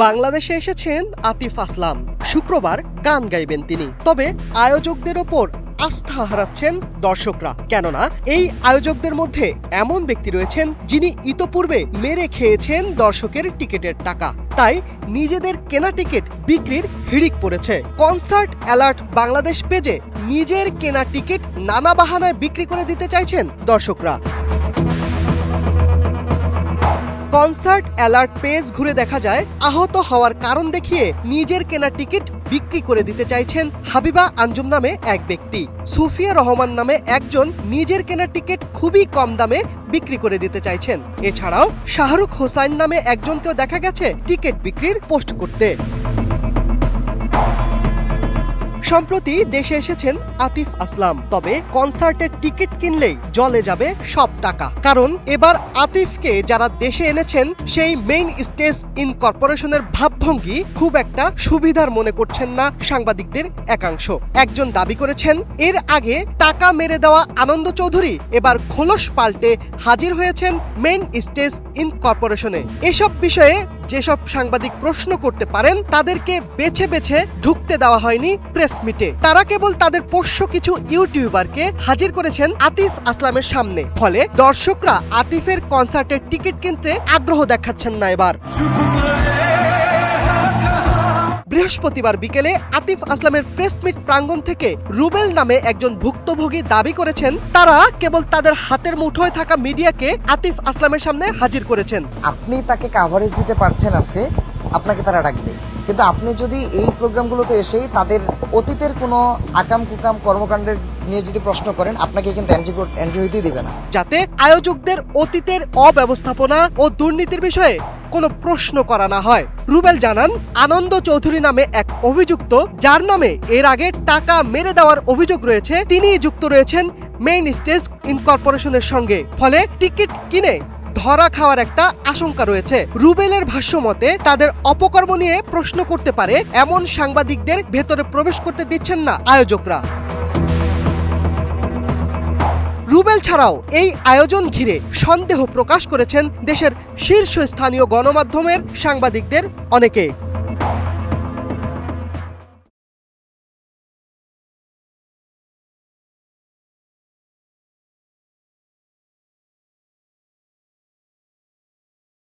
বাংলাদেশে এসেছেন আতিফ আসলাম। শুক্রবার গান গাইবেন তিনি। তবে আয়োজকদের ওপর আস্থা হারাচ্ছেন দর্শকরা। কেননা এই আয়োজকদের মধ্যে এমন ব্যক্তি রয়েছেন যিনি ইতোপূর্বে মেরে খেয়েছেন দর্শকের টিকিটের টাকা। তাই নিজেদের কেনা টিকিট বিক্রির হিড়িক পড়েছে। কনসার্ট অ্যালার্ট বাংলাদেশ পেজে নিজের কেনা টিকিট নানা বাহানায় বিক্রি করে দিতে চাইছেন দর্শকরা। কনসার্ট অ্যালার্ট পেজ ঘুরে দেখা যায় আহত হওয়ার কারণ দেখিয়ে নিজের কেনা টিকিট বিক্রি করে দিতে চাইছেন হাবিবা আঞ্জুম নামে এক ব্যক্তি। সুফিয়া রহমান নামে একজন নিজের কেনা টিকিট খুবই কম দামে বিক্রি করে দিতে চাইছেন। এছাড়াও শাহরুখ হোসাইন নামে একজনকেও দেখা গেছে টিকিট বিক্রির পোস্ট করতে। সম্প্রতি দেশে এসেছেন আতিফ আসলাম। তবে কনসার্টের টিকিট কিনলেই জলে যাবে সব টাকা। কারণ এবার আতিফকে যারা দেশে এনেছেন সেই মেইন স্টেজ ইন কর্পোরেশনের ভাবভঙ্গি খুব একটা সুবিধার মনে করছেন না সাংবাদিকদের একাংশ। একজন দাবি করেছেন, এর আগে টাকা মেরে দেওয়া আনন্দ চৌধুরী এবার খোলস পাল্টে হাজির হয়েছেন মেইন স্টেজ ইন কর্পোরেশনে। এসব বিষয়ে যেসব সাংবাদিক প্রশ্ন করতে পারেন তাদেরকে বেছে বেছে ঢুকতে দেওয়া হয়নি প্রেস মিটে। তারা কেবল তাদের পোষ্য কিছু ইউটিউবারকে হাজির করেছেন আতিফ আসলামের সামনে। ফলে দর্শকরা আতিফের কনসার্টের টিকিট কিনতে আগ্রহ দেখাচ্ছেন না এবার। বৃহস্পতিবার বিকেলে আতিফ আসলামের প্রেস মিট প্রাঙ্গণ থেকে রুবেল নামে একজন ভুক্তভোগী দাবি করেছেন তারা কেবল তাদের হাতের মুঠোয় থাকা মিডিয়াকে আতিফ আসলামের সামনে হাজির করেছেন। আপনি তাকে কাভারেজ দিতে পারছেন আজকে, আপনাকে তারা ডাকবে। কিন্তু আপনি যদি এই প্রোগ্রামগুলোতে এসেই তাদের অতীতের কোনো আকাম কুকাম কর্মকাণ্ডের নিয়ে যদি প্রশ্ন করেন, আপনাকে কিন্তু এন্ট্রি হইতেই দিবে না। যাতে আয়োজকদের অতীতের অব্যবস্থাপনা ও দুর্নীতির বিষয়ে কোনো প্রশ্ন করা না হয়। রুবেল জানান, আনন্দ চৌধুরী নামে এক অভিযুক্ত, যার নামে এর আগে টাকা মেরে দেওয়ার অভিযোগ রয়েছে, তিনি যুক্ত রয়েছেন মেইন স্টেজ ইন কর্পোরেশনের সঙ্গে। ফলে টিকিট কিনে ধরা খাওয়ার একটা আশঙ্কা রয়েছে। রুবেলের ভাষ্য মতে তাদের অপকর্ম নিয়ে প্রশ্ন করতে পারে এমন সাংবাদিকদের ভেতরে প্রবেশ করতে দিচ্ছেন না আয়োজকরা। রুবেল ছাড়াও এই আয়োজন ঘিরে সন্দেহ প্রকাশ করেছেন দেশের শীর্ষস্থানীয় গণমাধ্যমের সাংবাদিকদের অনেকে।